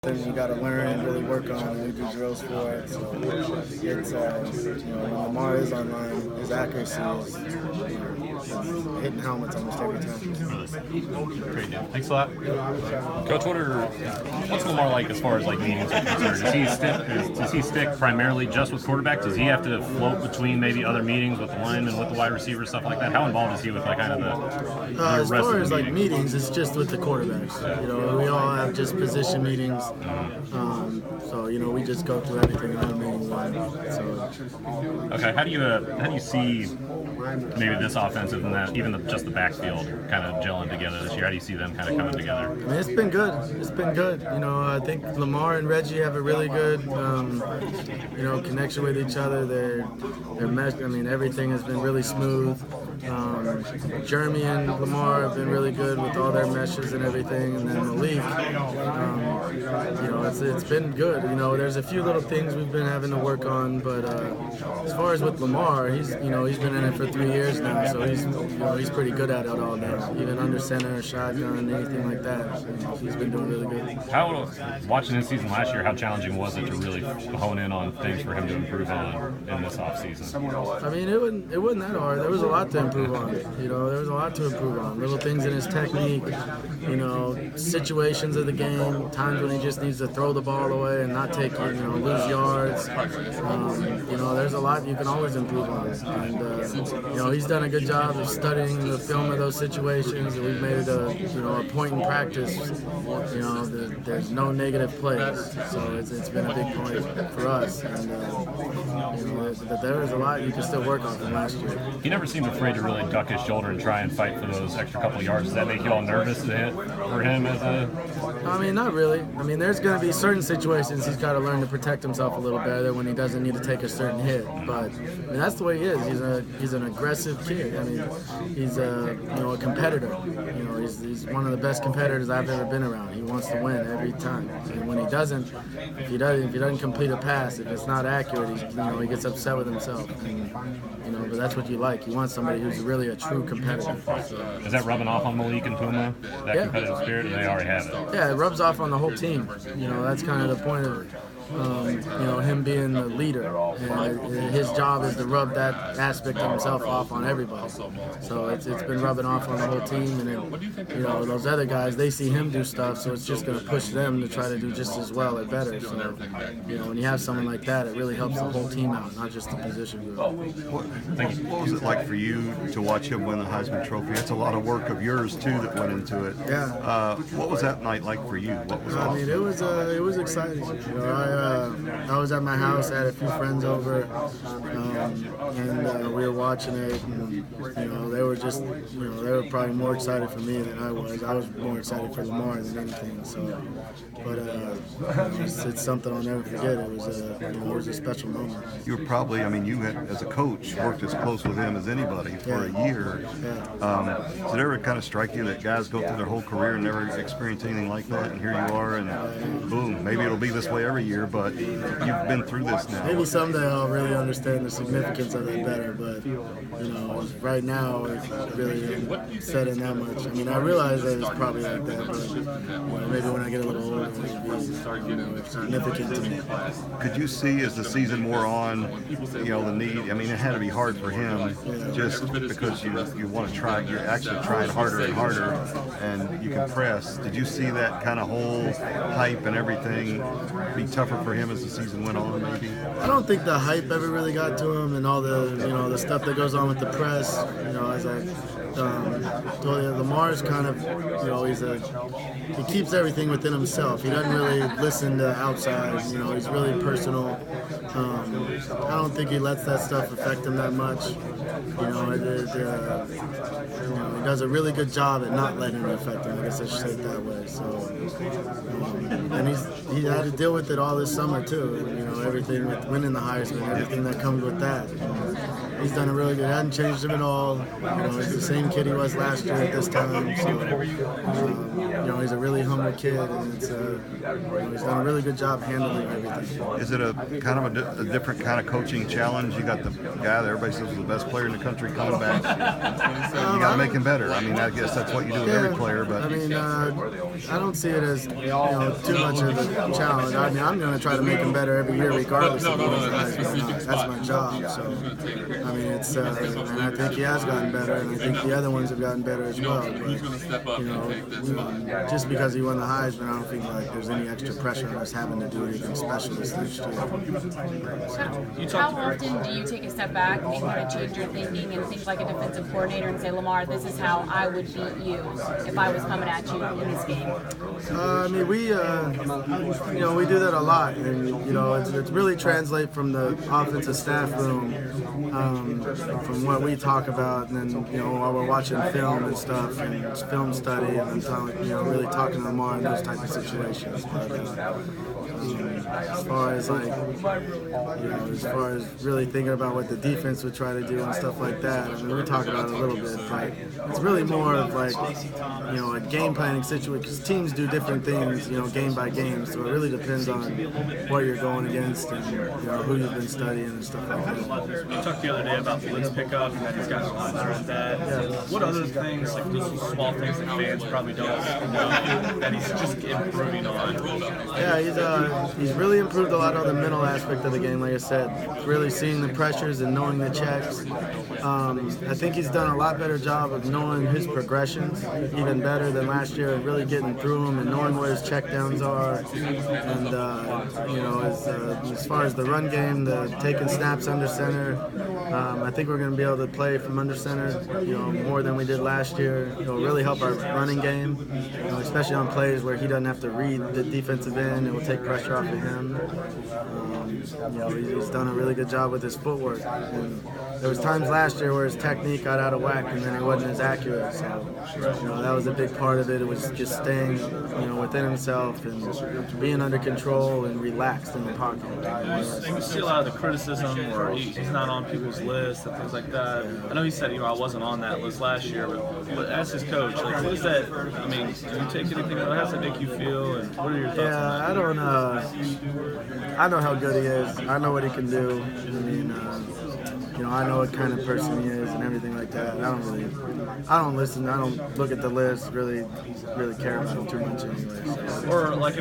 something you got to learn and really work on, and we do drills for it. So it's when Lamar is online, his accuracy is hitting helmets almost every time. Great deal. Thanks a lot. Coach, what's Lamar like as far as meetings are concerned? Does he stick primarily just with quarterbacks? Does he have to float between maybe other meetings with the linemen, with the wide receivers, stuff like that? How involved is he with kind of the as rest far of as the meetings, it's just with the quarterbacks. We all have just position meetings. So we just go through everything in our meetings. Okay, how do you see maybe this offensive and that even just the backfield kind of gelling together this year? How do you see them kind of coming together? It's been good. I think Lamar and Reggie have a really good connection with each other. They're meshed. Everything has been really smooth. Jeremy and Lamar have been really good with all their meshes and everything, and then Malik, it's been good. There's a few little things we've been having to work on, but as far as with Lamar, he's been in it for 3 years now, so he's pretty good at it all now. Even under center, shotgun, anything like that. So he's been doing really good. Watching his season last year, how challenging was it to really hone in on things for him to improve on in this offseason? It wasn't that hard. There was a lot to improve on. There was a lot to improve on. Little things in his technique, situations of the game, times when he just needs to throw the ball away and not take lose yards. There's a lot you can always improve on. And he's done a good job of studying the film of those situations, and we've made it a point in practice. There's no negative plays, so it's been a big point for us. And but there is a lot you can still work on from last year. He never seemed afraid to really duck his shoulder and try and fight for those extra couple yards. Does that make you all nervous for him as a? Not really. There's going to be certain situations he's got to learn to protect himself a little better when he doesn't need to take a certain hit. But that's the way he is. He's an aggressive kid. He's a competitor. He's one of the best competitors I've ever been around. He wants to win every time. And when he doesn't, if he doesn't complete a pass, if it's not accurate, he gets upset with himself. And, but that's what you like. You want somebody who's really a true competitor. So. Is that rubbing off on Malik and Puma? That competitive spirit, or they already have it? Yeah, it rubs off on the whole team. That's kind of the point of him being the leader, and his job is to rub that aspect of himself off on everybody. So it's been rubbing off on the whole team, and then, those other guys, they see him do stuff, so it's just going to push them to try to do just as well or better. So when you have someone like that, it really helps the whole team out, not just the position group. What was it like for you to watch him win the Heisman Trophy? It's a lot of work of yours too that went into it. Yeah. What was that night like for you? What was awesome? It was exciting. I was at my house. I had a few friends over, and we were watching it. And, they were just, they were probably more excited for me than I was. I was more excited for Lamar than anything. So, but it's something I'll never forget. It was a special moment. You were probably, you had, as a coach, worked as close with him as anybody for a year. Yeah. Did it ever kind of strike you that guys go through their whole career and never experience anything like that, and here you are, and boom, maybe it'll be this way every year, but you've been through this now. Maybe someday I'll really understand the significance of it better, but right now it's really said in that much. I realize that it's probably like that, but maybe when I get a little older, it'll be significant to me. Could you see as the season wore on, the need? It had to be hard for him, just because you want to try. You're actually trying harder and harder, and you can press. Did you see that kind of whole hype and everything be tougher for him as the season went on? Maybe. I don't think the hype ever really got to him, and all the the stuff that goes on with the press. As I told you, Lamar's kind of he keeps everything within himself. He doesn't really listen to outside. He's really personal. I don't think he lets that stuff affect him that much. He does a really good job at not letting it affect him. I guess I should say it that way. So, and he had to deal with it all this summer too. Everything with winning the Heisman, everything that comes with that. he's done a really good. Hasn't changed him at all. He's the same kid he was last year at this time. So, he's a really humble kid, and it's he's done a really good job handling everything. Is it a kind of a different kind of coaching challenge? You got the guy that everybody says is the best player in the country coming back. You got to make him better. I mean, I guess that's what you do with every player. But I mean, I don't see it as too much of a challenge. I mean, I'm going to try to make him better every year, regardless of whether that's my job. So, I mean, it's and I think he has gotten better, and I think the other ones have gotten better as well. But, just because he won the Heisman, I don't think like there's any extra pressure on us having to do anything special this next year. How often do you take a step back and kind of change your thinking and think like a defensive coordinator and say, Lamar, this is how I would beat you if I was coming at you in this game? I mean, we do that a lot, and it's really translate from the offensive staff room, from what we talk about, and then while we're watching film and stuff, and it's film study, and really talking to Lamar in those type of situations. But, as far as really thinking about what the defense would try to do and stuff like that, I mean, we talk about it a little bit, but it's really more of like, a game planning situation, because teams do different things, game by game, so it really depends on what you're going against and, who you've been studying and stuff like that. You talked the other day about the blitz pickup and that he's gotten a lot better at that. Yeah. What other things, like those small things that fans probably don't know, that he's just improving on? Yeah, he's really improved a lot on the mental aspect of the game, like I said, really seeing the pressures and knowing the checks. I think he's done a lot better job of knowing his progressions, even better than last year, really getting through them and knowing where his checkdowns are. And, as far as the run game, the taking snaps under center, I think we're going to be able to play from under center, more than we did last year. It'll really help our running game, especially on plays where he doesn't have to read the defensive end. It will take pressure off of him. He's done a really good job with his footwork. And there was times last year where his technique got out of whack and then he wasn't as accurate. So, that was a big part of it. It was just staying, within himself and being under control and relaxed in the pocket. You see a lot of the criticism where he's not on people's lists and things like that. I know he said, I wasn't on that list last year, but as his coach, like, what is that? I mean, do you take anything? How does that make you feel? And what are your thoughts on that? I don't I know how good he is. I know what he can do. I mean, I know what kind of person he is and everything like that. I don't listen. I don't look at the list. Really care about him too much anyway. So. Or like